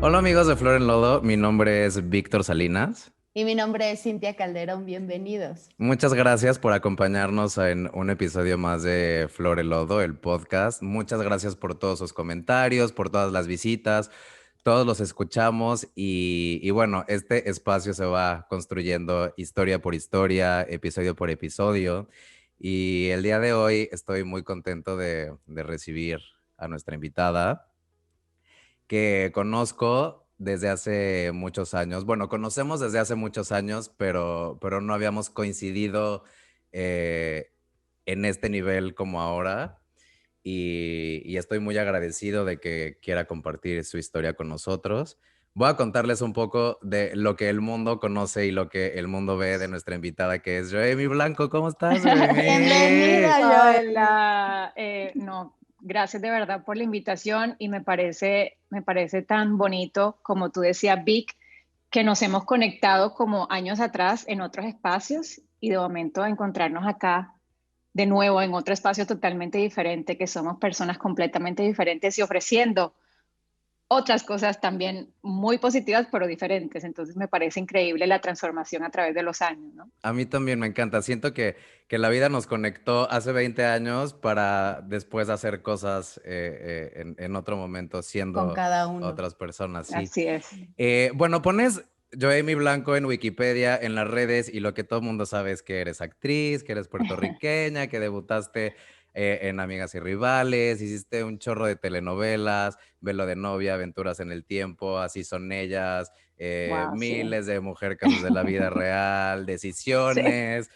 Hola amigos de Flor en Lodo, mi nombre es Víctor Salinas. Y mi nombre es Cintia Calderón, bienvenidos. Muchas gracias por acompañarnos en un episodio más de Flor en Lodo, el podcast. Muchas gracias por todos sus comentarios, por todas las visitas. Todos los escuchamos y bueno, este espacio se va construyendo historia por historia, episodio por episodio. Y el día de hoy estoy muy contento de recibir a nuestra invitada, que conozco desde hace muchos años. Bueno, conocemos desde hace muchos años, pero no habíamos coincidido eh, en este nivel como ahora. Y estoy muy agradecido de que quiera compartir su historia con nosotros. Voy a contarles un poco de lo que el mundo conoce y lo que el mundo ve de nuestra invitada, que es Joemi Blanco. ¿Cómo estás, Joemi? Bienvenida, Joel. Hola, no, gracias de verdad por la invitación y me parece tan bonito, como tú decías, Vic, que nos hemos conectado como años atrás en otros espacios y de momento encontrarnos acá de nuevo en otro espacio totalmente diferente, que somos personas completamente diferentes y ofreciendo otras cosas también muy positivas pero diferentes. Entonces me parece increíble la transformación a través de los años, ¿no? A mí también me encanta. Siento que la vida nos conectó hace 20 años para después hacer cosas en otro momento, Con siendo cada uno. otras personas, sí. Así es. Bueno, pones Joemi Blanco en Wikipedia, en las redes, y lo que todo el mundo sabe es que eres actriz, que eres puertorriqueña, que debutaste en Amigas y Rivales, hiciste un chorro de telenovelas, Velo de novia, Aventuras en el tiempo, Así son ellas, Wow, sí. miles de mujer casos de la vida real, Sí. Decisiones,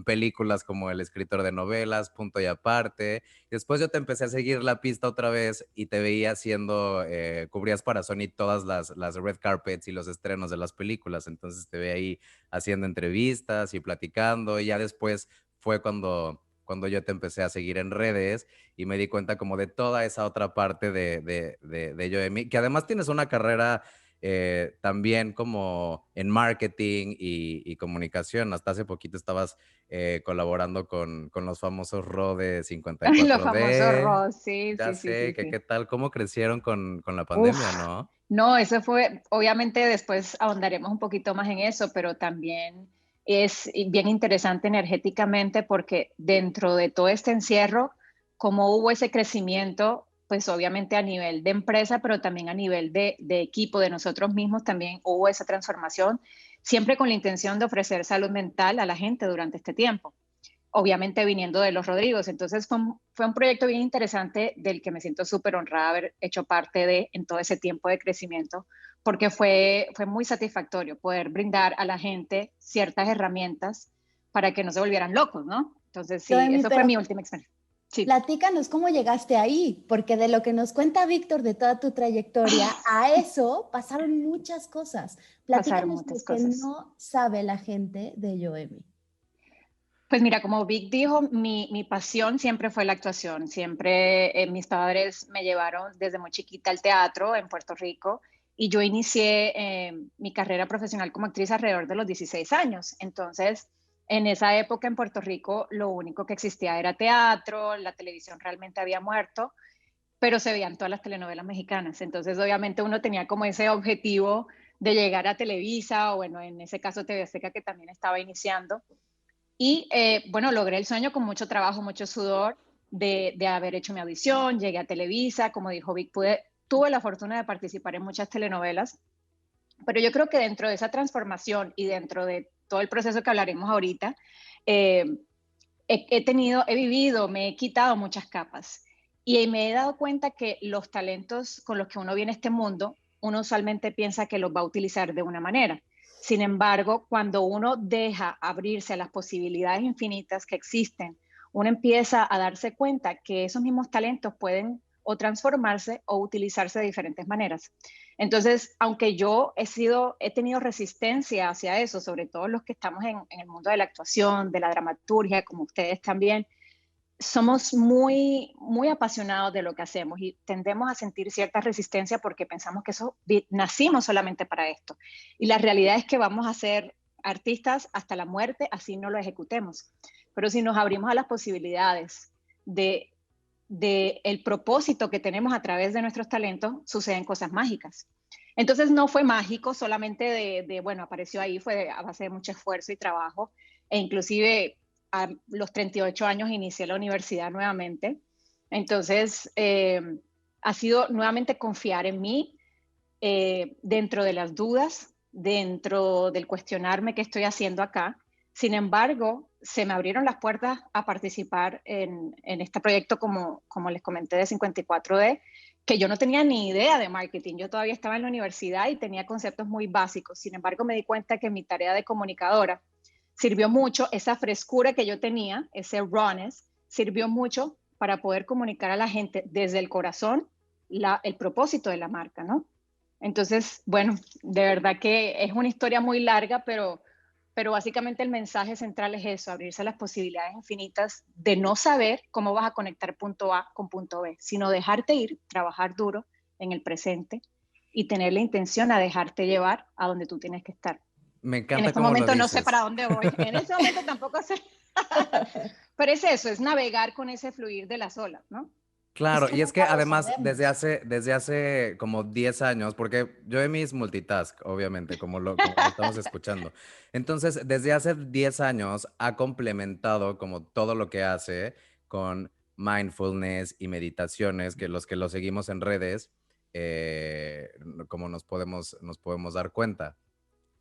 películas como El escritor de novelas, Punto y aparte. Después yo te empecé a seguir la pista otra vez y te veía haciendo, cubrías para Sony todas las red carpets y los estrenos de las películas, entonces te veía ahí haciendo entrevistas y platicando, y ya después fue cuando yo te empecé a seguir en redes y me di cuenta como de toda esa otra parte de Yoemi, que además tienes una carrera también como en marketing y comunicación. Hasta hace poquito estabas colaborando con los famosos RO de Los famosos 54D. ROS, sí, Ya sí, sí, sé, sí, que qué sí. tal, cómo crecieron con la Uf, pandemia, ¿no? no, eso fue, obviamente después ahondaremos un poquito más en eso, pero también es bien interesante energéticamente porque dentro de todo este encierro, como hubo ese crecimiento, pues obviamente a nivel de empresa, pero también a nivel de equipo, de nosotros mismos, también hubo esa transformación, siempre con la intención de ofrecer salud mental a la gente durante este tiempo, obviamente viniendo de los Rodrigos. Entonces fue un proyecto bien interesante del que me siento súper honrada haber hecho parte de en todo ese tiempo de crecimiento, porque fue muy satisfactorio poder brindar a la gente ciertas herramientas para que no se volvieran locos, ¿no? Entonces sí, Joemi, eso fue pero mi última experiencia. Sí, platícanos cómo llegaste ahí, porque de lo que nos cuenta Víctor de toda tu trayectoria, a eso pasaron muchas cosas. pasaron Platícanos muchas lo que cosas. no sabe la gente de Joemi. Pues mira, como Vic dijo, mi pasión siempre fue la actuación. Siempre mis padres me llevaron desde muy chiquita al teatro en Puerto Rico y yo inicié mi carrera profesional como actriz alrededor de los 16 años. Entonces, en esa época en Puerto Rico lo único que existía era teatro, la televisión realmente había muerto, pero se veían todas las telenovelas mexicanas. Entonces, obviamente uno tenía como ese objetivo de llegar a Televisa o bueno, en ese caso TV Azteca que también estaba iniciando. Y bueno, logré el sueño con mucho trabajo, mucho sudor de haber hecho mi audición, llegué a Televisa, como dijo Vic, tuve la fortuna de participar en muchas telenovelas, pero yo creo que dentro de esa transformación y dentro de todo el proceso que hablaremos ahorita, eh, he vivido, me he quitado muchas capas y me he dado cuenta que los talentos con los que uno viene a este mundo, uno usualmente piensa que los va a utilizar de una manera. Sin embargo, cuando uno deja abrirse a las posibilidades infinitas que existen, uno empieza a darse cuenta que esos mismos talentos pueden o transformarse o utilizarse de diferentes maneras. Entonces, aunque he tenido resistencia hacia eso, sobre todo los que estamos en el mundo de la actuación, de la dramaturgia, como ustedes también, somos muy, muy apasionados de lo que hacemos y tendemos a sentir cierta resistencia porque pensamos que nacimos solamente para esto. Y la realidad es que vamos a ser artistas hasta la muerte, así no lo ejecutemos. Pero si nos abrimos a las posibilidades de del propósito que tenemos a través de nuestros talentos, suceden cosas mágicas. Entonces no fue mágico solamente bueno, apareció ahí, fue a base de mucho esfuerzo y trabajo, e inclusive a los 38 años inicié la universidad nuevamente. Entonces ha sido nuevamente confiar en mí, dentro de las dudas, dentro del cuestionarme qué estoy haciendo acá. Sin embargo, se me abrieron las puertas a participar en este proyecto, como les comenté, de 54D, que yo no tenía ni idea de marketing. Yo todavía estaba en la universidad y tenía conceptos muy básicos. Sin embargo, me di cuenta que mi tarea de comunicadora sirvió mucho, esa frescura que yo tenía, ese rawness, sirvió mucho para poder comunicar a la gente desde el corazón el propósito de la marca, ¿no? Entonces, bueno, de verdad que es una historia muy larga, pero básicamente el mensaje central es eso, abrirse a las posibilidades infinitas de no saber cómo vas a conectar punto A con punto B, sino dejarte ir, trabajar duro en el presente y tener la intención a dejarte llevar a donde tú tienes que estar. Me En encanta este cómo lo momento no sé para dices. dónde voy, en este momento tampoco sé, pero es eso, es navegar con ese fluir de las olas, ¿no? Es Claro, que y es que nunca lo además sabemos. desde hace como 10 años, porque yo de mis multitask, obviamente, como lo estamos escuchando. Entonces, desde hace 10 años ha complementado como todo lo que hace con mindfulness y meditaciones, que los lo seguimos en redes, como nos podemos dar cuenta,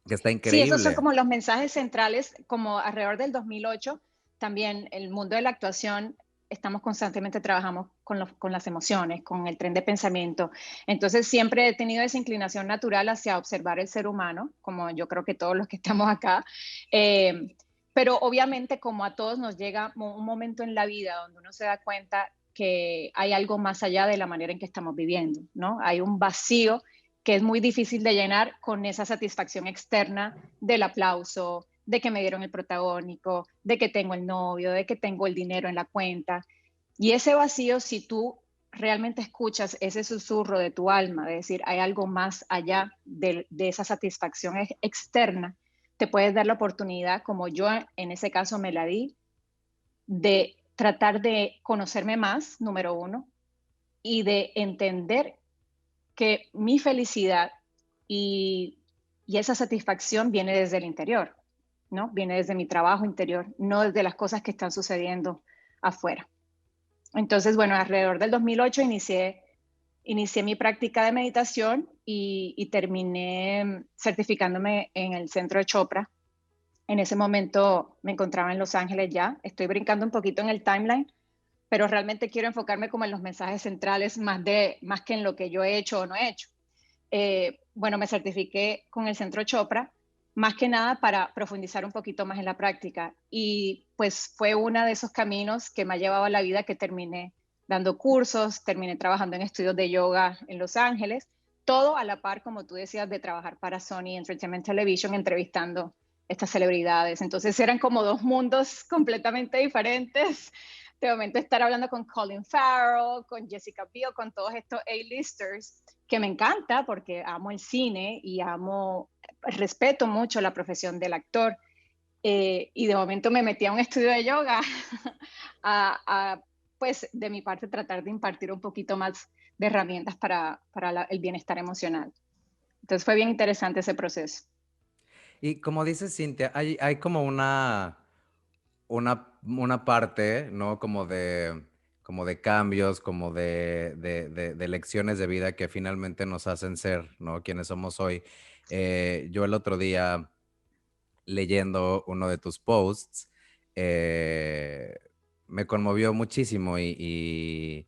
que está Sí, esos son increíble. como los mensajes centrales, como alrededor del 2008, también el mundo de la actuación, estamos constantemente trabajando con las emociones, con el tren de pensamiento. Entonces siempre he tenido esa inclinación natural hacia observar el ser humano, como yo creo que todos los que estamos acá. Pero obviamente como a todos nos llega un momento en la vida donde uno se da cuenta que hay algo más allá de la manera en que estamos viviendo, ¿no? Hay un vacío que es muy difícil de llenar con esa satisfacción externa del aplauso, de que me dieron el protagónico, de que tengo el novio, de que tengo el dinero en la cuenta. Y ese vacío, si tú realmente escuchas ese susurro de tu alma, de decir, hay algo más allá de esa satisfacción externa, te puedes dar la oportunidad, como yo en ese caso me la di, de tratar de conocerme más, número uno, y de entender que mi felicidad y, y esa satisfacción viene desde el interior, ¿no? Viene desde mi trabajo interior, no desde las cosas que están sucediendo afuera. Entonces, bueno, alrededor del 2008 inicié mi práctica de meditación y terminé certificándome en el centro de Chopra. En ese momento me encontraba en Los Ángeles ya. Estoy brincando un poquito en el timeline, pero realmente quiero enfocarme como en los mensajes centrales más que en lo que yo he hecho o no he hecho. Bueno, me certifiqué con el Centro Chopra, más que nada para profundizar un poquito más en la práctica. Y pues fue uno de esos caminos que me ha llevado a la vida, que terminé dando cursos, terminé trabajando en estudios de yoga en Los Ángeles, todo a la par, como tú decías, de trabajar para Sony Entertainment Television, entrevistando estas celebridades. Entonces eran como dos mundos completamente diferentes. De momento estar hablando con Colin Farrell, con Jessica Biel, con todos estos A-listers, que me encanta porque amo el cine y respeto mucho la profesión del actor. Y de momento me metí a un estudio de yoga pues de mi parte tratar de impartir un poquito más de herramientas para el bienestar emocional. Entonces fue bien interesante ese proceso. Y como dice Cintia, hay como una parte, ¿no? Como de cambios, como de lecciones de vida que finalmente nos hacen ser, ¿no? Quienes somos hoy. Yo el otro día, leyendo uno de tus posts, eh, me conmovió muchísimo y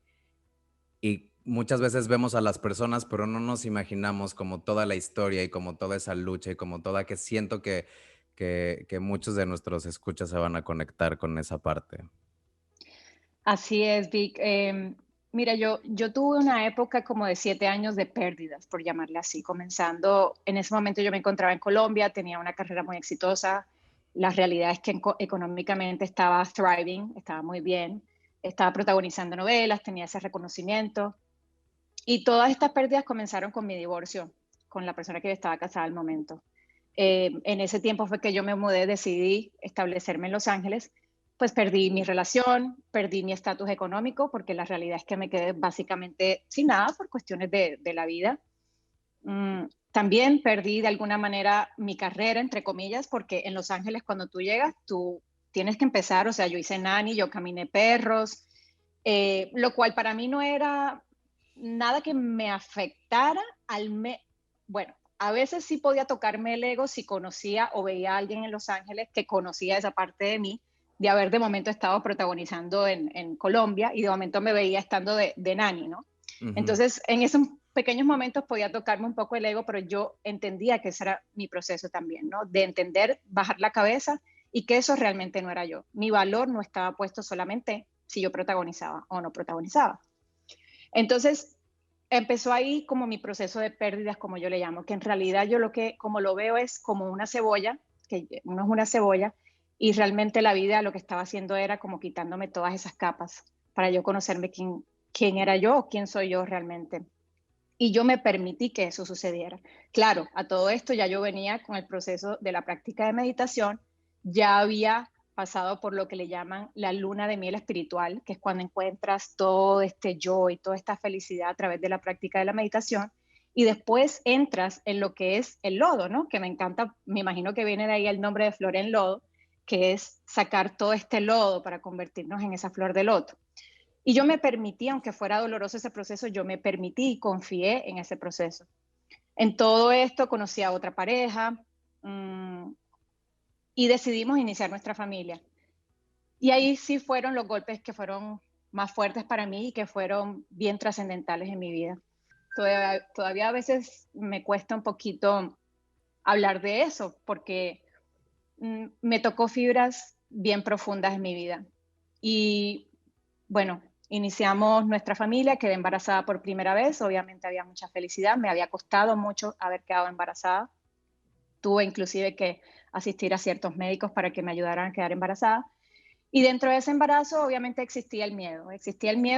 muchas veces vemos a las personas, pero no nos imaginamos como toda la historia y como toda esa lucha y como toda, que siento que muchos de nuestros escuchas se van a conectar con esa parte. Así es, Vic. Mira, yo tuve una época como de 7 años de pérdidas, por llamarla así, comenzando, en ese momento yo me encontraba en Colombia, tenía una carrera muy exitosa, la realidad es que económicamente estaba thriving, estaba muy bien, estaba protagonizando novelas, tenía ese reconocimiento, y todas estas pérdidas comenzaron con mi divorcio, con la persona que yo estaba casada al momento. En ese tiempo fue que yo me mudé, decidí establecerme en Los Ángeles, pues perdí mi relación, perdí mi estatus económico, porque la realidad es que me quedé básicamente sin nada por cuestiones de la vida. También perdí de alguna manera mi carrera, entre comillas, porque en Los Ángeles cuando tú llegas, tú tienes que empezar, o sea, yo hice nanny, yo caminé perros, lo cual para mí no era nada que me afectara bueno, a veces sí podía tocarme el ego si conocía o veía a alguien en Los Ángeles que conocía esa parte de mí, de haber de momento estado protagonizando en Colombia y de momento me veía estando de nanny, ¿no? Entonces, en esos pequeños momentos podía tocarme un poco el ego, pero yo entendía que ese era mi proceso también, ¿no? De entender, bajar la cabeza y que eso realmente no era yo. Mi valor no estaba puesto solamente si yo protagonizaba o no protagonizaba. Entonces, empezó ahí como mi proceso de pérdidas, como yo le llamo, que en realidad yo como lo veo es como una cebolla, que uno es una cebolla, y realmente la vida lo que estaba haciendo era como quitándome todas esas capas para yo conocerme quién era yo o quién soy yo realmente. Y yo me permití que eso sucediera. Claro, a todo esto ya yo venía con el proceso de la práctica de meditación, ya había pasado por lo que le llaman la luna de miel espiritual, que es cuando encuentras todo este yo y toda esta felicidad a través de la práctica de la meditación, y después entras en lo que es el lodo, ¿no? Que me encanta, me imagino que viene de ahí el nombre de flor en lodo, que es sacar todo este lodo para convertirnos en esa flor de loto. Y yo me permití, aunque fuera doloroso ese proceso, yo me permití y confié en ese proceso. En todo esto conocí a otra pareja y decidimos iniciar nuestra familia. Y ahí sí fueron los golpes que fueron más fuertes para mí y que fueron bien trascendentales en mi vida. Todavía a veces me cuesta un poquito hablar de eso porque me tocó fibras bien profundas en mi vida. Y bueno, iniciamos nuestra familia, quedé embarazada por primera vez, obviamente había mucha felicidad, me había costado mucho haber quedado embarazada, tuve inclusive que asistir a ciertos médicos para que me ayudaran a quedar embarazada. Y dentro de ese embarazo obviamente existía el miedo,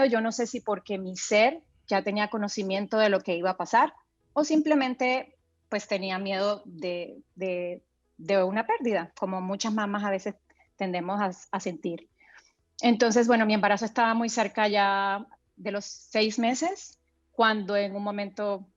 yo no sé si porque mi ser ya tenía conocimiento de lo que iba a pasar o simplemente pues tenía miedo de una pérdida, como muchas mamás a veces tendemos a sentir. Entonces, bueno, mi embarazo estaba muy cerca ya de los 6 meses, cuando en un momento,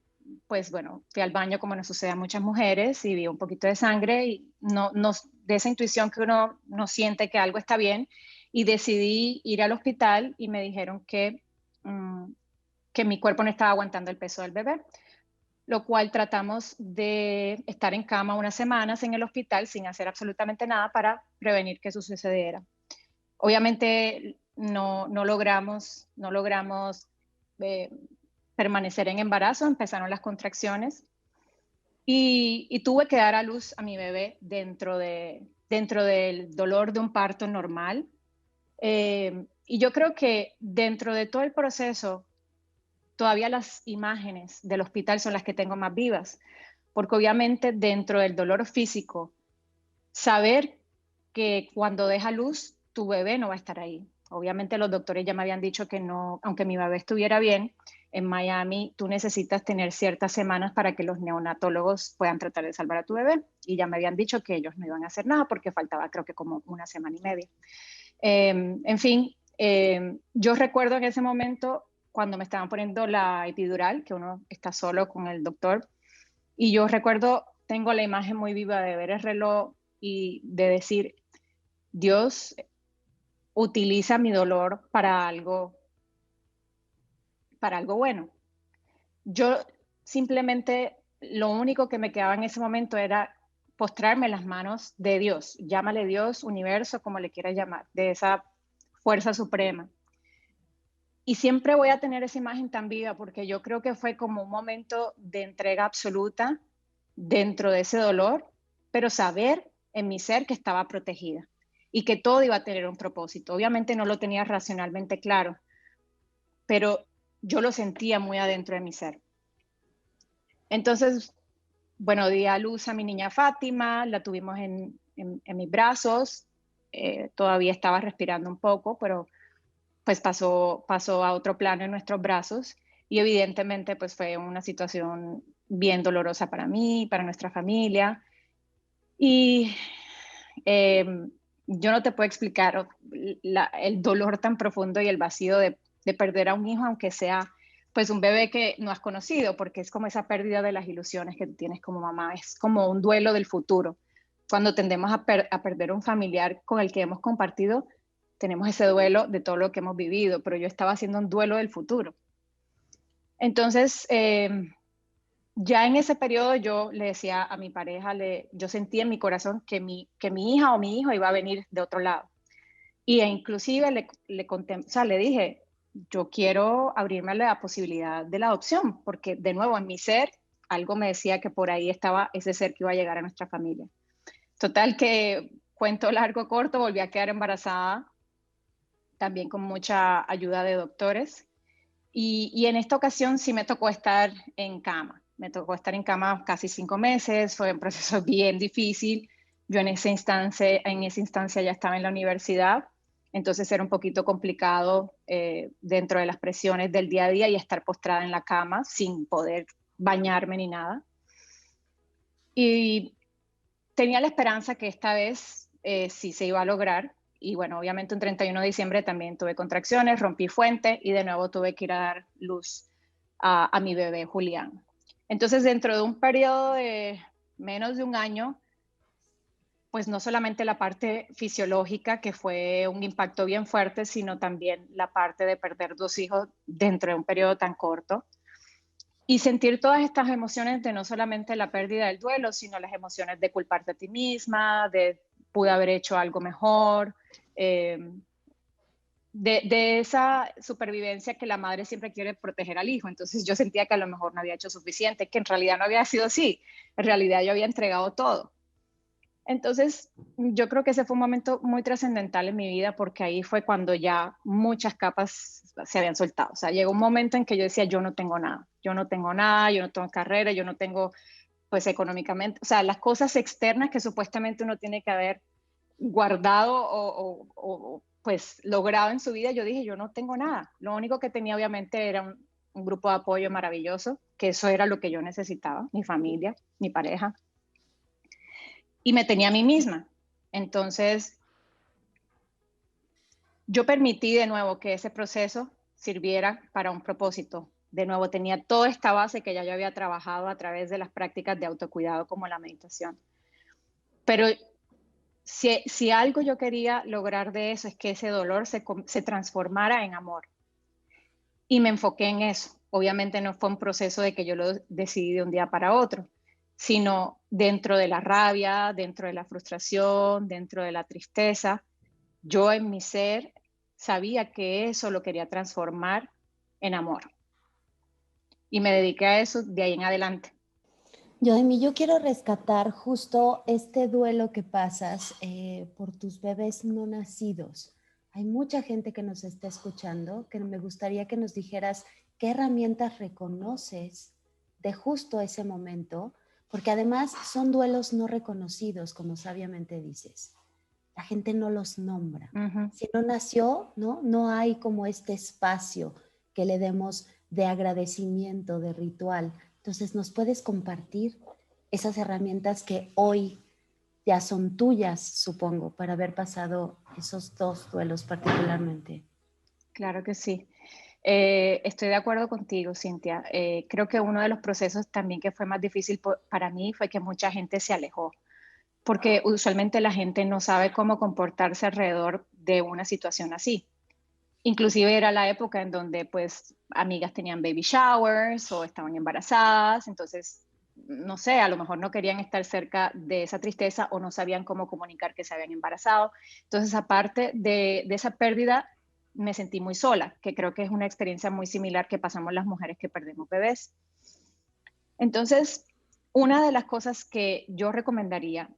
pues bueno, fui al baño como nos sucede a muchas mujeres y vi un poquito de sangre y de esa intuición que uno no siente que algo está bien y decidí ir al hospital y me dijeron que mi cuerpo no estaba aguantando el peso del bebé, lo cual tratamos de estar en cama unas semanas en el hospital sin hacer absolutamente nada para prevenir que eso sucediera. Obviamente no logramos permanecer en embarazo, empezaron las contracciones y tuve que dar a luz a mi bebé dentro del dolor de un parto normal. Y yo creo que dentro de todo el proceso, todavía las imágenes del hospital son las que tengo más vivas, porque obviamente dentro del dolor físico, saber que cuando deja luz, tu bebé no va a estar ahí. Obviamente los doctores ya me habían dicho que no, aunque mi bebé estuviera bien, en Miami tú necesitas tener ciertas semanas para que los neonatólogos puedan tratar de salvar a tu bebé. Y ya me habían dicho que ellos no iban a hacer nada porque faltaba creo que como una semana y media. En fin, yo recuerdo en ese momento cuando me estaban poniendo la epidural, que uno está solo con el doctor, y yo recuerdo, tengo la imagen muy viva de ver el reloj y de decir, Dios utiliza mi dolor para algo bueno. Yo simplemente, lo único que me quedaba en ese momento era postrarme en las manos de Dios, llámale Dios, universo, como le quieras llamar, de esa fuerza suprema. Y siempre voy a tener esa imagen tan viva porque yo creo que fue como un momento de entrega absoluta dentro de ese dolor, pero saber en mi ser que estaba protegida y que todo iba a tener un propósito. Obviamente no lo tenía racionalmente claro, pero yo lo sentía muy adentro de mi ser. Entonces, bueno, di a luz a mi niña Fátima, la tuvimos en mis brazos, todavía estaba respirando un poco, pero pues pasó a otro plano en nuestros brazos y evidentemente pues fue una situación bien dolorosa para mí, para nuestra familia. Y yo no te puedo explicar el dolor tan profundo y el vacío de perder a un hijo, aunque sea pues un bebé que no has conocido, porque es como esa pérdida de las ilusiones que tienes como mamá, es como un duelo del futuro. Cuando tendemos a perder un familiar con el que hemos compartido, tenemos ese duelo de todo lo que hemos vivido, pero yo estaba haciendo un duelo del futuro. Entonces, ya en ese periodo yo le decía a mi pareja, yo sentía en mi corazón que mi hija o mi hijo iba a venir de otro lado. Y inclusive le dije, yo quiero abrirme a la posibilidad de la adopción, porque de nuevo en mi ser, algo me decía que por ahí estaba ese ser que iba a llegar a nuestra familia. Total que, cuento largo corto, volví a quedar embarazada, también con mucha ayuda de doctores. Y en esta ocasión sí me tocó estar en cama. Me tocó estar en cama casi 5 meses, fue un proceso bien difícil. Yo en esa instancia ya estaba en la universidad, entonces era un poquito complicado dentro de las presiones del día a día y estar postrada en la cama sin poder bañarme ni nada. Y tenía la esperanza que esta vez sí se iba a lograr. Y bueno, obviamente un 31 de diciembre también tuve contracciones, rompí fuente y de nuevo tuve que ir a dar luz a mi bebé Julián. Entonces, dentro de un periodo de menos de un año, pues no solamente la parte fisiológica, que fue un impacto bien fuerte, sino también la parte de perder 2 hijos dentro de un periodo tan corto. Y sentir todas estas emociones de no solamente la pérdida del duelo, sino las emociones de culparte a ti misma, de pude haber hecho algo mejor, de esa supervivencia que la madre siempre quiere proteger al hijo. Entonces yo sentía que a lo mejor no había hecho suficiente, que en realidad no había sido así. En realidad yo había entregado todo. Entonces yo creo que ese fue un momento muy trascendental en mi vida, porque ahí fue cuando ya muchas capas se habían soltado. O sea, llegó un momento en que yo decía, yo no tengo nada, yo no tengo nada, yo no tengo carrera, yo no tengo, pues económicamente, o sea, las cosas externas que supuestamente uno tiene que haber guardado o pues logrado en su vida. Yo dije, yo no tengo nada. Lo único que tenía obviamente era un grupo de apoyo maravilloso, que eso era lo que yo necesitaba, mi familia, mi pareja. Y me tenía a mí misma. Entonces, yo permití de nuevo que ese proceso sirviera para un propósito. De nuevo, tenía toda esta base que ya yo había trabajado a través de las prácticas de autocuidado como la meditación. Pero si algo yo quería lograr de eso es que ese dolor se transformara en amor. Y me enfoqué en eso. Obviamente no fue un proceso de que yo lo decidí de un día para otro, sino dentro de la rabia, dentro de la frustración, dentro de la tristeza. Yo en mi ser sabía que eso lo quería transformar en amor. Y me dediqué a eso de ahí en adelante. Yomi, yo quiero rescatar justo este duelo que pasas por tus bebés no nacidos. Hay mucha gente que nos está escuchando, que me gustaría que nos dijeras qué herramientas reconoces de justo ese momento, porque además son duelos no reconocidos, como sabiamente dices. La gente no los nombra. Si no nació, no hay como este espacio que le demos de agradecimiento, de ritual. Entonces, ¿nos puedes compartir esas herramientas que hoy ya son tuyas, supongo, para haber pasado esos 2 duelos particularmente? Claro que sí. Estoy de acuerdo contigo, Cintia. Creo que uno de los procesos también que fue más difícil para mí fue que mucha gente se alejó, porque usualmente la gente no sabe cómo comportarse alrededor de una situación así. Inclusive era la época en donde pues amigas tenían baby showers o estaban embarazadas, entonces, no sé, a lo mejor no querían estar cerca de esa tristeza o no sabían cómo comunicar que se habían embarazado. Entonces, aparte de esa pérdida, me sentí muy sola, que creo que es una experiencia muy similar que pasamos las mujeres que perdemos bebés. Entonces, una de las cosas que yo recomendaría,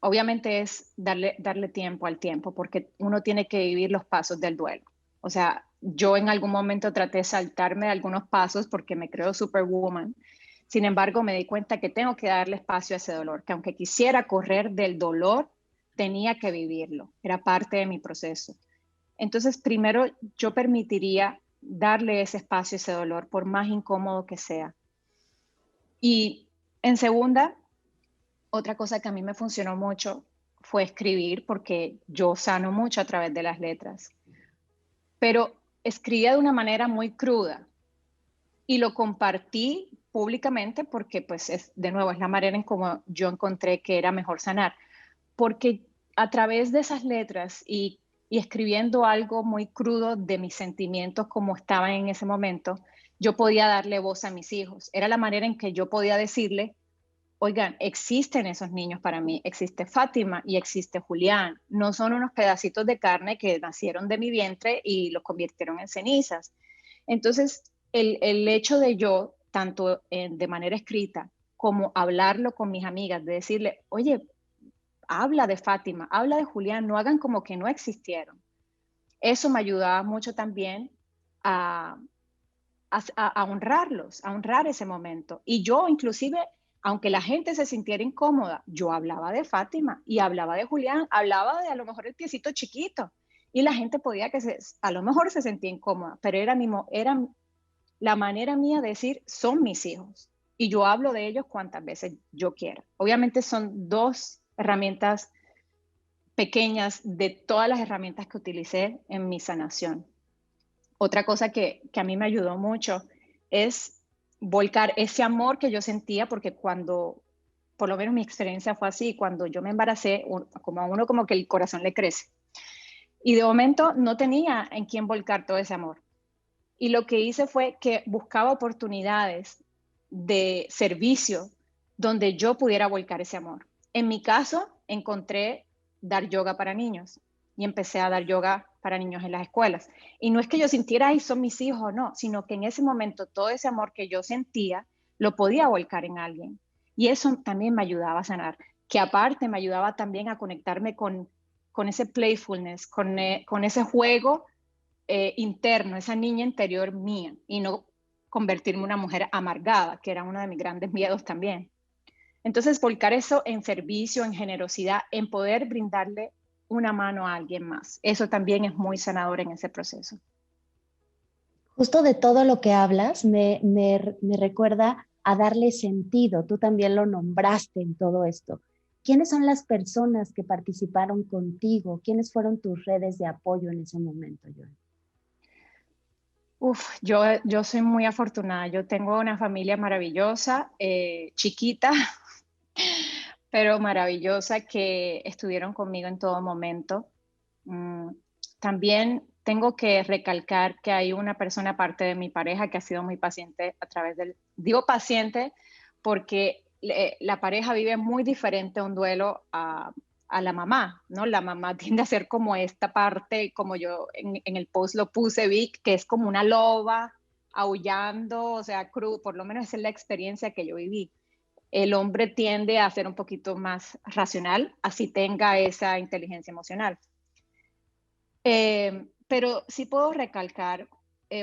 obviamente, es darle tiempo al tiempo, porque uno tiene que vivir los pasos del duelo. O sea, yo en algún momento traté de saltarme de algunos pasos porque me creo superwoman. Sin embargo, me di cuenta que tengo que darle espacio a ese dolor, que aunque quisiera correr del dolor, tenía que vivirlo. Era parte de mi proceso. Entonces, primero, yo permitiría darle ese espacio a ese dolor, por más incómodo que sea. Y en segunda, otra cosa que a mí me funcionó mucho fue escribir, porque yo sano mucho a través de las letras. Pero escribía de una manera muy cruda y lo compartí públicamente porque, pues, de nuevo, es la manera en cómo yo encontré que era mejor sanar. Porque a través de esas letras y escribiendo algo muy crudo de mis sentimientos como estaban en ese momento, yo podía darle voz a mis hijos. Era la manera en que yo podía decirle, oigan, existen esos niños para mí, existe Fátima y existe Julián. No son unos pedacitos de carne que nacieron de mi vientre y los convirtieron en cenizas. Entonces, el hecho de yo, tanto de manera escrita como hablarlo con mis amigas, de decirle, oye, habla de Fátima, habla de Julián, no hagan como que no existieron. Eso me ayudaba mucho también a honrarlos, a honrar ese momento. Y yo inclusive, aunque la gente se sintiera incómoda, yo hablaba de Fátima y hablaba de Julián, hablaba de a lo mejor el piecito chiquito. Y la gente podía a lo mejor se sentía incómoda, pero era la manera mía de decir, son mis hijos. Y yo hablo de ellos cuantas veces yo quiera. Obviamente son dos herramientas pequeñas de todas las herramientas que utilicé en mi sanación. Otra cosa que a mí me ayudó mucho es volcar ese amor que yo sentía, porque cuando, por lo menos mi experiencia fue así, cuando yo me embaracé, como a uno como que el corazón le crece. Y de momento no tenía en quién volcar todo ese amor. Y lo que hice fue que buscaba oportunidades de servicio donde yo pudiera volcar ese amor. En mi caso, encontré dar yoga para niños y empecé a dar yoga para niños en las escuelas. Y no es que yo sintiera, ay, son mis hijos, no, sino que en ese momento todo ese amor que yo sentía lo podía volcar en alguien. Y eso también me ayudaba a sanar, que aparte me ayudaba también a conectarme con ese playfulness, con ese juego interno, esa niña interior mía, y no convertirme en una mujer amargada, que era uno de mis grandes miedos también. Entonces, volcar eso en servicio, en generosidad, en poder brindarle una mano a alguien más. Eso también es muy sanador en ese proceso. Justo de todo lo que hablas me recuerda a darle sentido. Tú también lo nombraste en todo esto. ¿Quiénes son las personas que participaron contigo? ¿Quiénes fueron tus redes de apoyo en ese momento, Joan? Yo soy muy afortunada. Yo tengo una familia maravillosa, chiquita, pero maravillosa, que estuvieron conmigo en todo momento. También tengo que recalcar que hay una persona aparte de mi pareja que ha sido muy paciente a través digo paciente porque la pareja vive muy diferente un duelo a la mamá, ¿no? La mamá tiende a ser como esta parte, como yo en el post lo puse, Vic, que es como una loba aullando, o sea, por lo menos esa es la experiencia que yo viví. El hombre tiende a ser un poquito más racional, así tenga esa inteligencia emocional. Pero sí puedo recalcar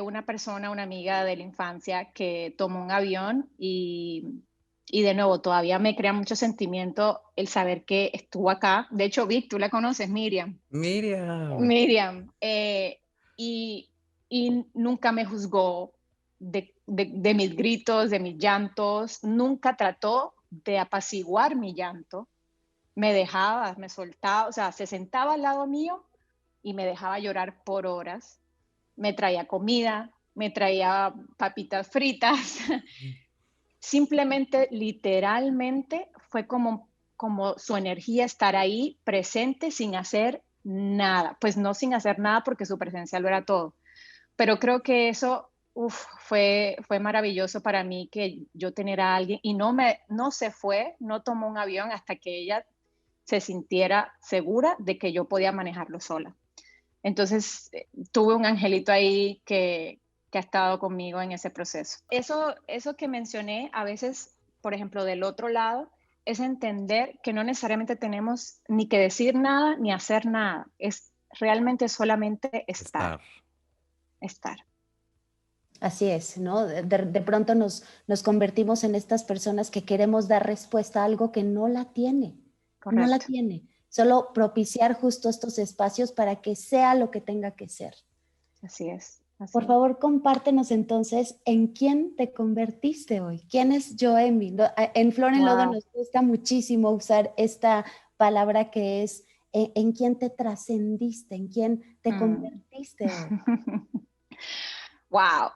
una persona, una amiga de la infancia que tomó un avión y de nuevo todavía me crea mucho sentimiento el saber que estuvo acá. De hecho, Vic, tú la conoces, Miriam. Miriam. Miriam. Y nunca me juzgó de mis gritos, de mis llantos. Nunca trató de apaciguar mi llanto. Me dejaba, me soltaba, o sea, se sentaba al lado mío y me dejaba llorar por horas. Me traía comida, me traía papitas fritas. Simplemente, literalmente, fue como su energía estar ahí presente sin hacer nada. Pues no sin hacer nada porque su presencia lo era todo. Pero creo que eso fue maravilloso para mí, que yo tener a alguien y no se fue, no tomó un avión hasta que ella se sintiera segura de que yo podía manejarlo sola. Entonces, tuve un angelito ahí que ha estado conmigo en ese proceso. Eso que mencioné, a veces, por ejemplo, del otro lado, es entender que no necesariamente tenemos ni que decir nada ni hacer nada. Es realmente solamente estar. Así es, ¿no? De pronto nos convertimos en estas personas que queremos dar respuesta a algo que no la tiene. Correcto. No la tiene. Solo propiciar justo estos espacios para que sea lo que tenga que ser. Así es. Por favor, compártenos entonces en quién te convertiste hoy. ¿Quién es Joemi? En Flor en Lodo nos gusta muchísimo usar esta palabra que es en quién te trascendiste, en quién te convertiste hoy. Wow.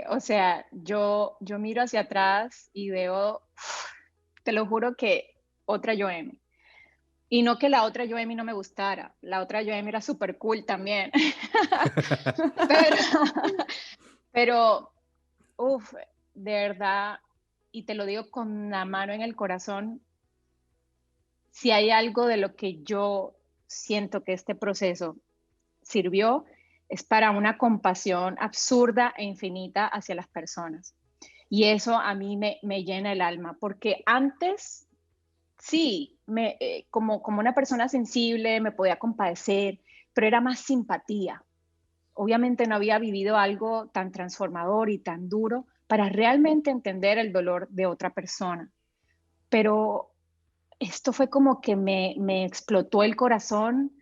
O sea, yo miro hacia atrás y veo, te lo juro que otra Yoemi. Y no que la otra Yoemi no me gustara, la otra Yoemi era súper cool también. pero, pero, uff, de verdad, y te lo digo con la mano en el corazón, si hay algo de lo que yo siento que este proceso sirvió, es para una compasión absurda e infinita hacia las personas. Y eso a mí me llena el alma, porque antes, sí, como una persona sensible me podía compadecer, pero era más simpatía. Obviamente no había vivido algo tan transformador y tan duro para realmente entender el dolor de otra persona. Pero esto fue como que me explotó el corazón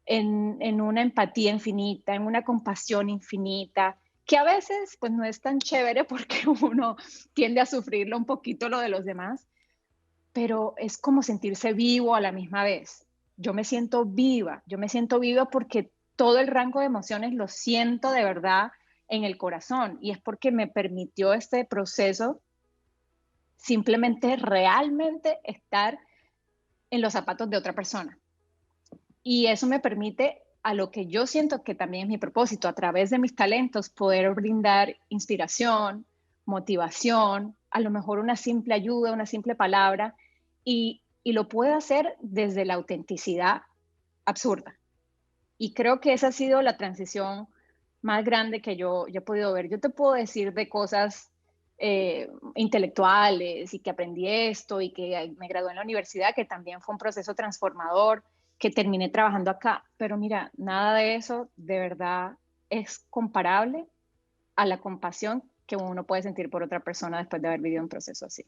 en una empatía infinita, en una compasión infinita, que a veces pues no es tan chévere porque uno tiende a sufrirlo un poquito lo de los demás, pero es como sentirse vivo a la misma vez. Yo me siento viva porque todo el rango de emociones lo siento de verdad en el corazón y es porque me permitió este proceso simplemente realmente estar en los zapatos de otra persona. Y eso me permite a lo que yo siento que también es mi propósito, a través de mis talentos, poder brindar inspiración, motivación, a lo mejor una simple ayuda, una simple palabra, y lo puedo hacer desde la autenticidad absurda. Y creo que esa ha sido la transición más grande que yo he podido ver. Yo te puedo decir de cosas intelectuales y que aprendí esto y que me gradué en la universidad, que también fue un proceso transformador, que terminé trabajando acá. Pero mira, nada de eso de verdad es comparable a la compasión que uno puede sentir por otra persona después de haber vivido un proceso así.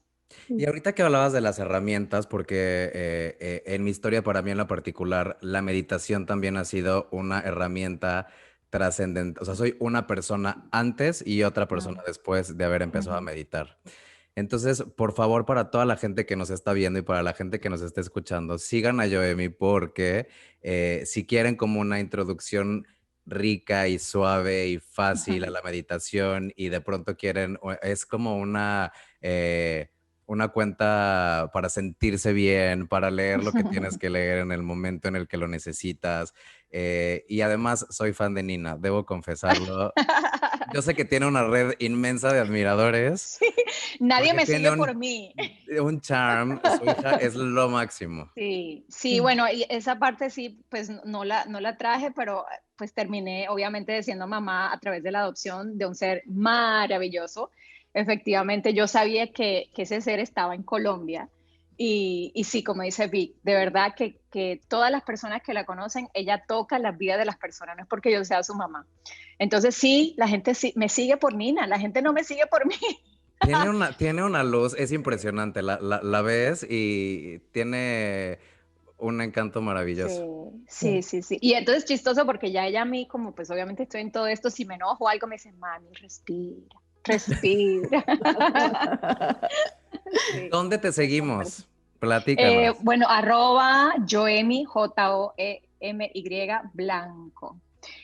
Y ahorita que hablabas de las herramientas, porque en mi historia, para mí en lo particular, la meditación también ha sido una herramienta trascendente. O sea, soy una persona antes y otra persona después de haber empezado a meditar. Entonces, por favor, para toda la gente que nos está viendo y para la gente que nos está escuchando, sigan a Yoemi porque si quieren como una introducción rica y suave y fácil a la meditación y de pronto quieren, es como una cuenta para sentirse bien, para leer lo que tienes que leer en el momento en el que lo necesitas. Y además soy fan de Nina, debo confesarlo. Yo sé que tiene una red inmensa de admiradores. Sí, nadie Porque me tiene sigue por mí. un charm, su hija es lo máximo. Sí, sí, bueno, y esa parte sí, pues no la traje, pero pues terminé obviamente siendo mamá a través de la adopción de un ser maravilloso. Efectivamente, yo sabía que ese ser estaba en Colombia y sí, como dice Vic, de verdad que todas las personas que la conocen, ella toca las vidas de las personas, no es porque yo sea su mamá. Entonces sí, la gente sí, me sigue por Nina, la gente no me sigue por mí. Tiene una luz, es impresionante. La ves y tiene un encanto Sí, maravilloso. sí, sí, sí. Y entonces chistoso porque ya ella a mí, como pues obviamente estoy en todo esto, si me enojo o algo, me dice, mami, respira, respira. Sí, ¿Dónde te súper. seguimos? Platícanos. Bueno, Joemi, Joemy, Blanco.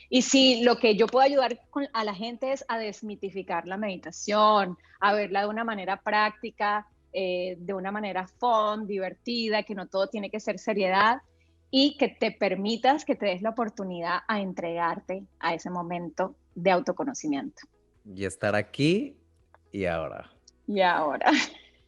Y sí, lo que yo puedo ayudar a la gente es a desmitificar la meditación, a verla de una manera práctica, de una manera fun, divertida, que no todo tiene que ser seriedad y que te permitas, que te des la oportunidad a entregarte a ese momento de autoconocimiento. Y estar aquí y ahora. Y ahora.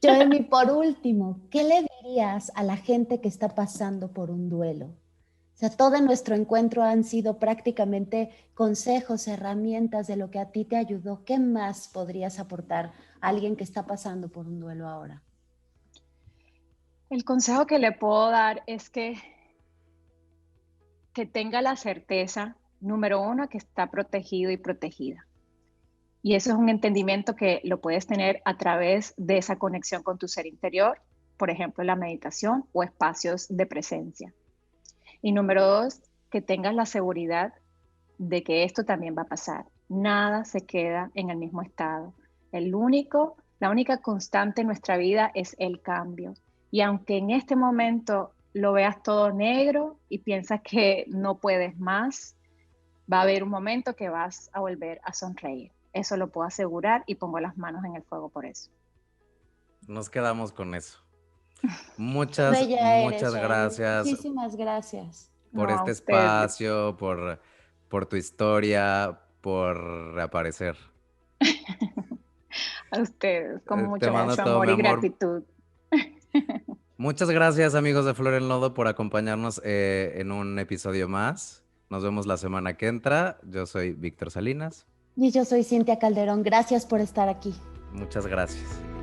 Joemi, por último, ¿qué le dirías a la gente que está pasando por un duelo? O sea, todo nuestro encuentro han sido prácticamente consejos, herramientas de lo que a ti te ayudó. ¿Qué más podrías aportar a alguien que está pasando por un duelo ahora? El consejo que le puedo dar es que tenga la certeza, número uno, que está protegido y protegida. Y eso es un entendimiento que lo puedes tener a través de esa conexión con tu ser interior, por ejemplo, la meditación o espacios de presencia. Y número dos, que tengas la seguridad de que esto también va a pasar. Nada se queda en el mismo estado. La única constante en nuestra vida es el cambio. Y aunque en este momento lo veas todo negro y piensas que no puedes más, va a haber un momento que vas a volver a sonreír. Eso lo puedo asegurar y pongo las manos en el fuego por eso. Nos quedamos con eso. Qué Muchas, bella eres, muchas Shani. gracias Muchísimas gracias. por No, a este ustedes. espacio, por tu historia, por reaparecer. A ustedes, con Te mando mucho todo, amor mi y amor. gratitud. Muchas gracias, amigos de Flor en Lodo, por acompañarnos en un episodio más. Nos vemos la semana que entra. Yo soy Víctor Salinas. Y yo soy Cintia Calderón. Gracias por estar aquí. Muchas gracias.